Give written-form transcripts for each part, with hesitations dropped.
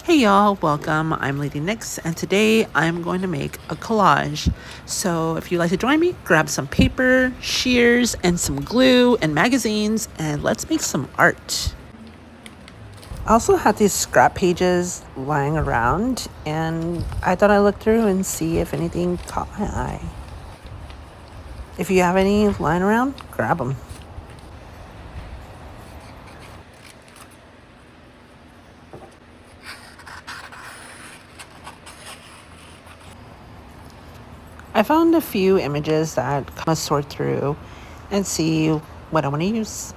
Hey y'all, welcome. I'm Lady Nix, and today I'm going to make a collage. So if you'd like to join me, grab some paper, shears, and some glue and magazines, and let's make some art. I also had these scrap pages lying around, and I thought I'd look through and see if anything caught my eye. If you have any lying around, grab them. I found a few images that I'm gonna sort through and see what I want to use.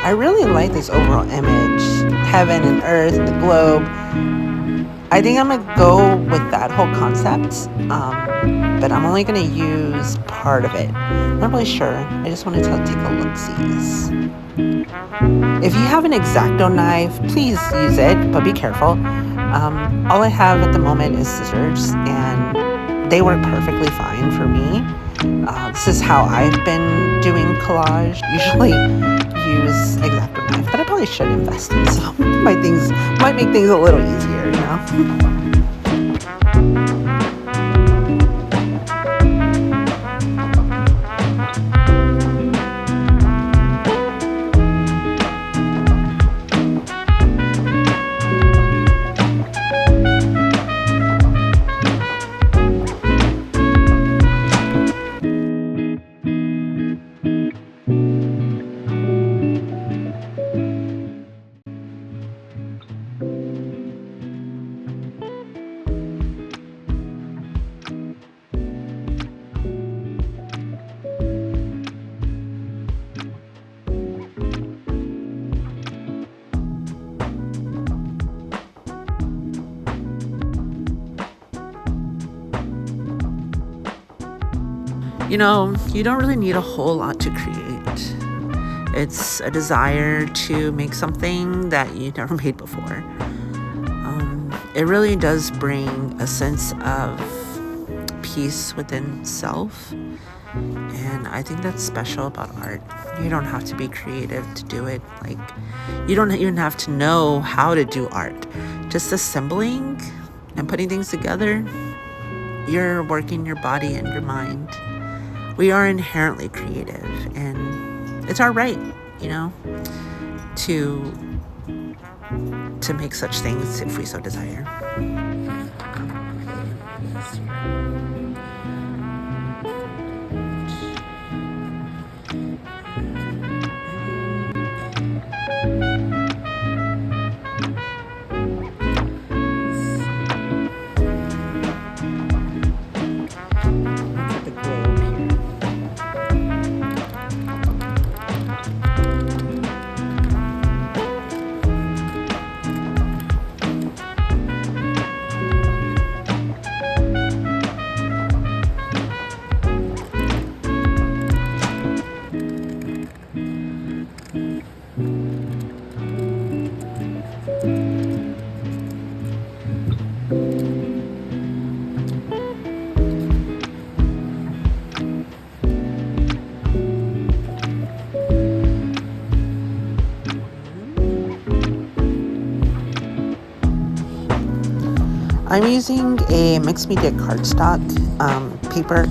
I really like this overall image. Heaven and earth, the globe. I think I'm gonna go with that whole concept, but I'm only gonna use part of it. I'm not really sure. I just wanted to take a look-sees. If you have an X-Acto knife, please use it, but be careful. All I have at the moment is scissors, and they work perfectly fine for me. This is how I've been doing collage. Usually use X-Acto knife, but I probably should invest in some. Might make things a little easier, you know? You know, you don't really need a whole lot to create. It's a desire to make something that you never made before. It really does bring a sense of peace within self. And I think that's special about art. You don't have to be creative to do it. Like, you don't even have to know how to do art. Just assembling and putting things together, you're working your body and your mind. We are inherently creative, and it's our right, you know, to make such things if we so desire. I'm using a mixed media cardstock paper,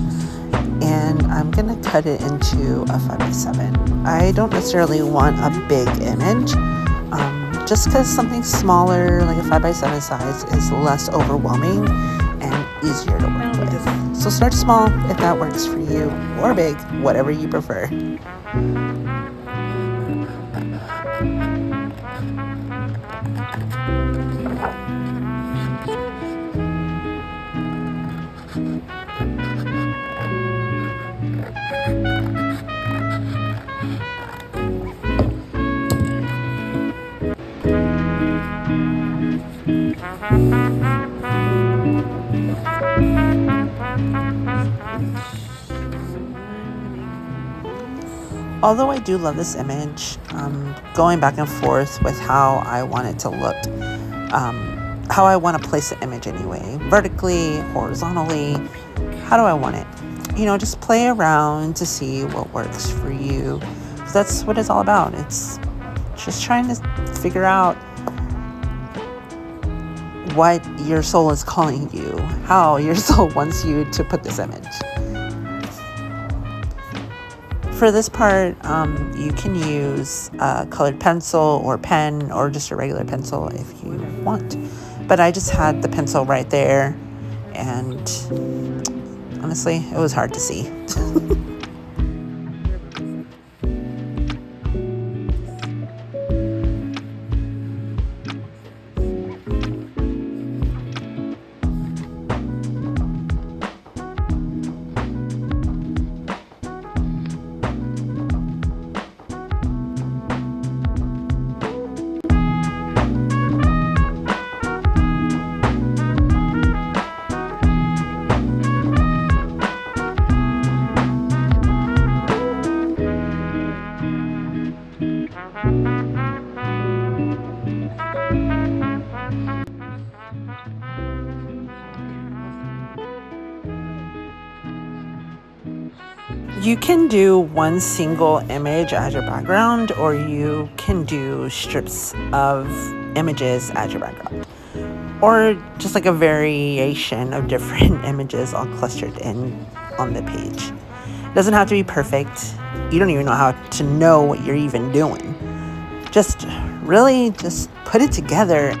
and I'm gonna cut it into a 5x7. I don't necessarily want a big image, just because something smaller like a 5x7 size is less overwhelming and easier to work with. So start small if that works for you, or big, whatever you prefer. Although I do love this image, going back and forth with how I want it to look, how I want to place the image anyway, vertically, horizontally, how do I want it? Just play around to see what works for you. That's what it's all about. It's just trying to figure out what your soul is calling you, how your soul wants you to put this image. For this part, you can use a colored pencil or pen, or just a regular pencil if you want. But I just had the pencil right there, and honestly, it was hard to see. You can do one single image as your background, or you can do strips of images as your background, or just like a variation of different images all clustered in on the page. It doesn't have to be perfect. You don't even know how to know what you're even doing. Just really just put it together.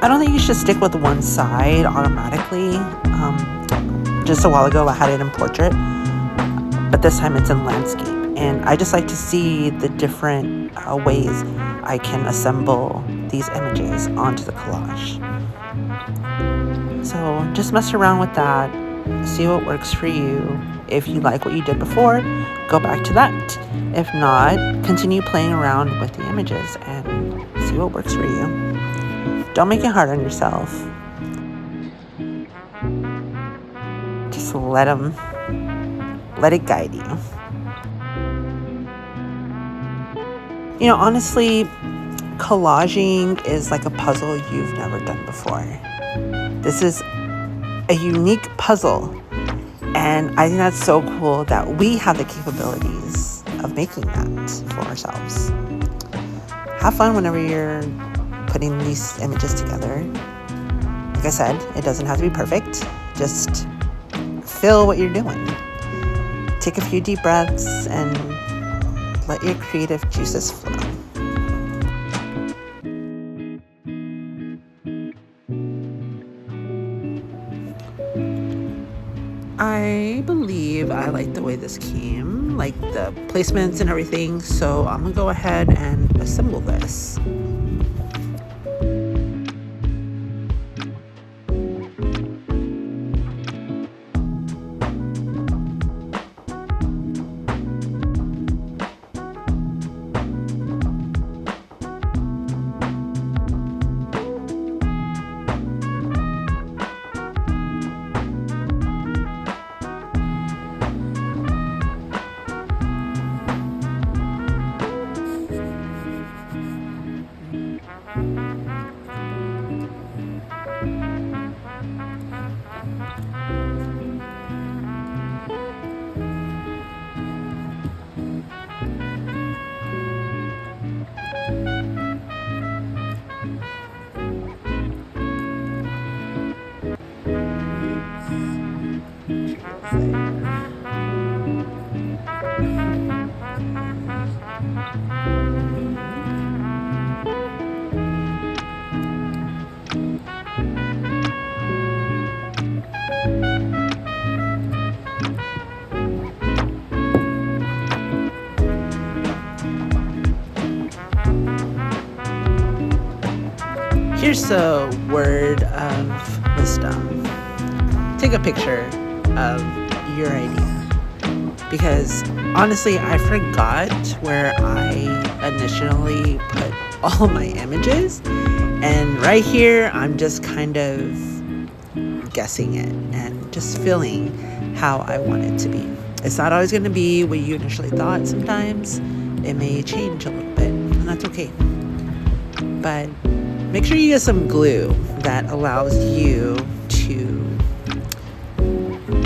I don't think you should stick with one side automatically. Just a while ago I had it in portrait, but this time it's in landscape. And I just like to see the different ways I can assemble these images onto the collage. So just mess around with that, see what works for you. If you like what you did before, go back to that. If not, continue playing around with the images and see what works for you. Don't make it hard on yourself. Just let it guide you. Honestly, collaging is like a puzzle you've never done before. This is a unique puzzle, and I think that's so cool that we have the capabilities of making that for ourselves. Have fun whenever you're putting these images together. Like I said, it doesn't have to be perfect. Just feel what you're doing. Take a few deep breaths and let your creative juices flow. I believe I like the way this came, like the placements and everything, so I'm gonna go ahead and assemble this. Here's a word of wisdom. Take a picture of your idea, because honestly, I forgot where I initially put all my images, and right here I'm just kind of guessing it and just feeling how I want it to be. It's not always going to be what you initially thought. Sometimes it may change a little bit, and that's okay. But make sure you get some glue that allows you to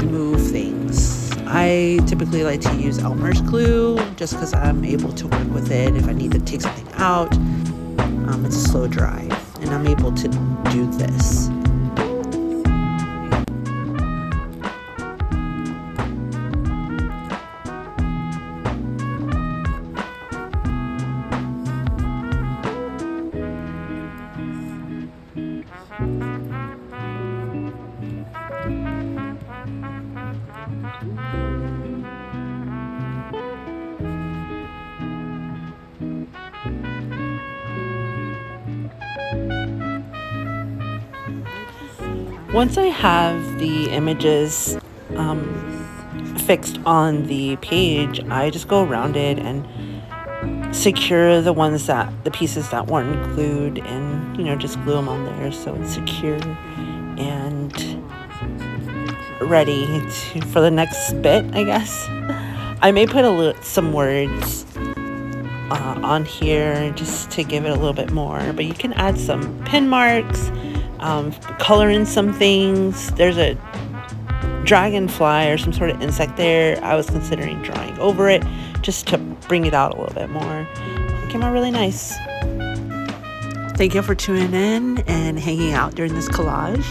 move things. I typically like to use Elmer's glue just because I'm able to work with it if I need to take something out. It's a slow dry, and I'm able to do this. Once I have the images fixed on the page, I just go around it and secure the pieces that weren't glued, and just glue them on there so it's secure and ready for the next bit, I guess. I may put some words on here just to give it a little bit more, but you can add some pin marks, color in some things. There's a dragonfly or some sort of insect there. I was considering drawing over it just to bring it out a little bit more. It came out really nice. Thank you for tuning in and hanging out during this collage.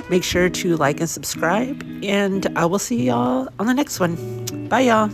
Make sure to like and subscribe, and I will see y'all on the next one. Bye, y'all.